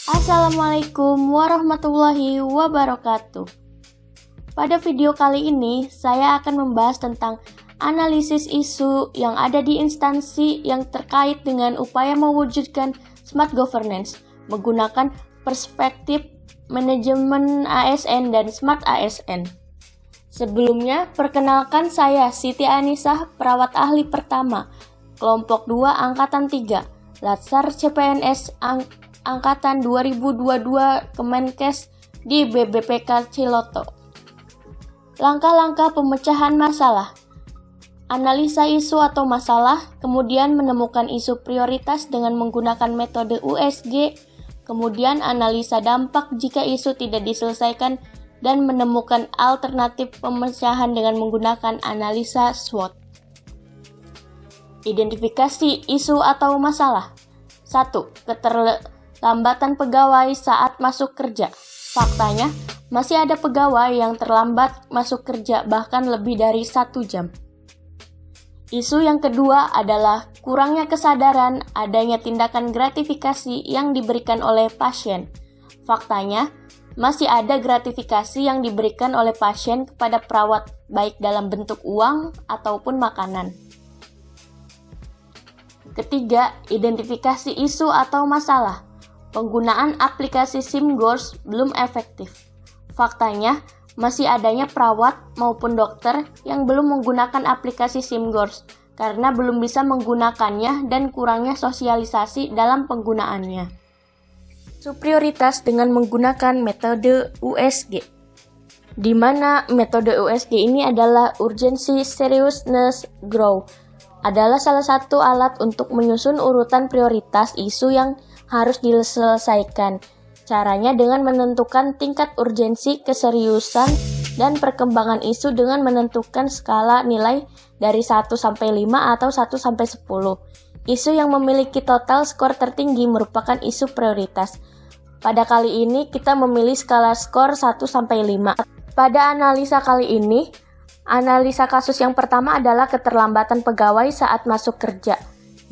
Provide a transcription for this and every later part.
Assalamualaikum warahmatullahi wabarakatuh. Pada video kali ini, saya akan membahas tentang analisis isu yang ada di instansi yang terkait dengan upaya mewujudkan smart governance menggunakan perspektif manajemen ASN dan smart ASN. Sebelumnya, perkenalkan saya Siti Anisah, perawat ahli pertama, kelompok 2 Angkatan 3, Latsar CPNS Angkatan 2022 Kemenkes di BBPK Ciloto. Langkah-langkah pemecahan masalah. Analisa isu atau masalah, kemudian menemukan isu prioritas dengan menggunakan metode USG, kemudian analisa dampak jika isu tidak diselesaikan, dan menemukan alternatif pemecahan dengan menggunakan analisa SWOT. Identifikasi isu atau masalah. 1. Keterlambatan pegawai saat masuk kerja. Faktanya, masih ada pegawai yang terlambat masuk kerja bahkan lebih dari 1 jam. Isu yang kedua adalah kurangnya kesadaran adanya tindakan gratifikasi yang diberikan oleh pasien. Faktanya, masih ada gratifikasi yang diberikan oleh pasien kepada perawat, baik dalam bentuk uang ataupun makanan. Ketiga, identifikasi isu atau masalah. Penggunaan aplikasi SimGoals belum efektif. Faktanya, masih adanya perawat maupun dokter yang belum menggunakan aplikasi SimGoals karena belum bisa menggunakannya dan kurangnya sosialisasi dalam penggunaannya. Prioritas dengan menggunakan metode USG, di mana metode USG ini adalah Urgency, Seriousness, Grow, adalah salah satu alat untuk menyusun urutan prioritas isu yang harus diselesaikan. Caranya dengan menentukan tingkat urgensi, keseriusan, dan perkembangan isu dengan menentukan skala nilai dari 1 sampai 5 atau 1 sampai 10. Isu yang memiliki total skor tertinggi merupakan isu prioritas. Pada kali ini kita memilih skala skor 1 sampai 5. Pada analisa kali ini, analisa kasus yang pertama adalah keterlambatan pegawai saat masuk kerja,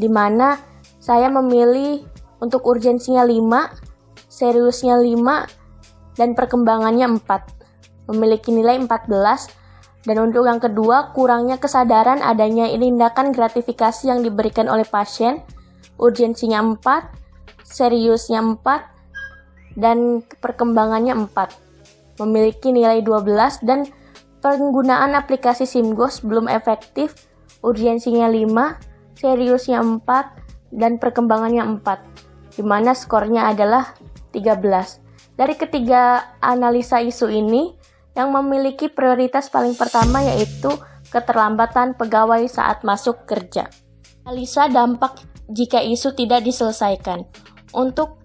di mana saya memilih untuk urgensinya 5, seriusnya 5, dan perkembangannya 4. Memiliki nilai 14. Dan untuk yang kedua, kurangnya kesadaran adanya tindakan gratifikasi yang diberikan oleh pasien, urgensinya 4, seriusnya 4, dan perkembangannya 4. Memiliki nilai 12 dan penggunaan aplikasi SimGoals belum efektif, urgensinya 5, seriusnya 4, dan perkembangannya 4, di mana skornya adalah 13. Dari ketiga analisa isu ini, yang memiliki prioritas paling pertama yaitu keterlambatan pegawai saat masuk kerja. Analisa dampak jika isu tidak diselesaikan. Untuk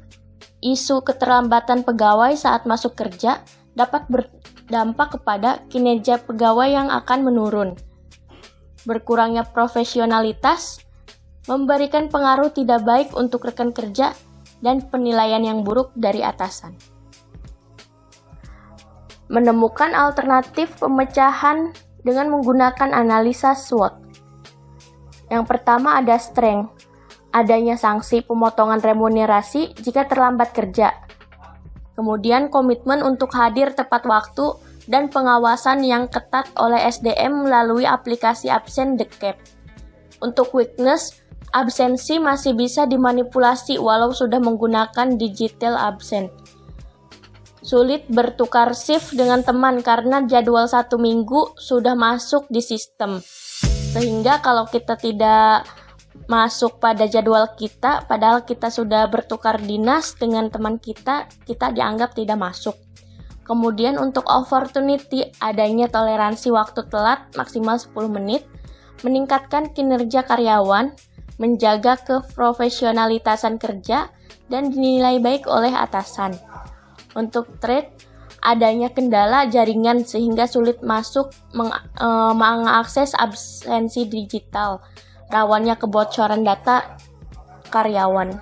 isu keterlambatan pegawai saat masuk kerja dapat berdampak kepada kinerja pegawai yang akan menurun. Berkurangnya profesionalitas, memberikan pengaruh tidak baik untuk rekan kerja, dan penilaian yang buruk dari atasan. Menemukan alternatif pemecahan dengan menggunakan analisa SWOT. Yang pertama ada strength, adanya sanksi pemotongan remunerasi jika terlambat kerja. Kemudian komitmen untuk hadir tepat waktu dan pengawasan yang ketat oleh SDM melalui aplikasi absen The Cap. Untuk weakness, absensi masih bisa dimanipulasi walau sudah menggunakan digital absen. Sulit bertukar shift dengan teman karena jadwal 1 minggu sudah masuk di sistem. Sehingga kalau kita tidak masuk pada jadwal kita, padahal kita sudah bertukar dinas dengan teman kita dianggap tidak masuk. Kemudian untuk opportunity, adanya toleransi waktu telat maksimal 10 menit, meningkatkan kinerja karyawan, menjaga keprofesionalitasan kerja, dan dinilai baik oleh atasan. Untuk trade, adanya kendala jaringan sehingga sulit masuk mengakses absensi digital, rawannya kebocoran data karyawan.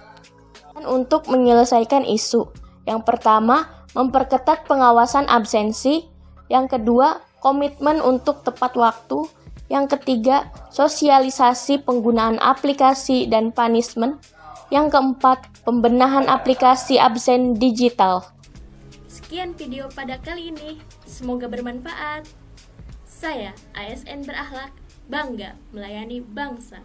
Dan untuk menyelesaikan isu, yang pertama, memperketat pengawasan absensi, yang kedua, komitmen untuk tepat waktu, yang ketiga, sosialisasi penggunaan aplikasi dan punishment, Yang keempat, pembenahan aplikasi absen digital. Sekian video pada kali ini, semoga bermanfaat. Saya, ASN Berakhlak, bangga melayani bangsa.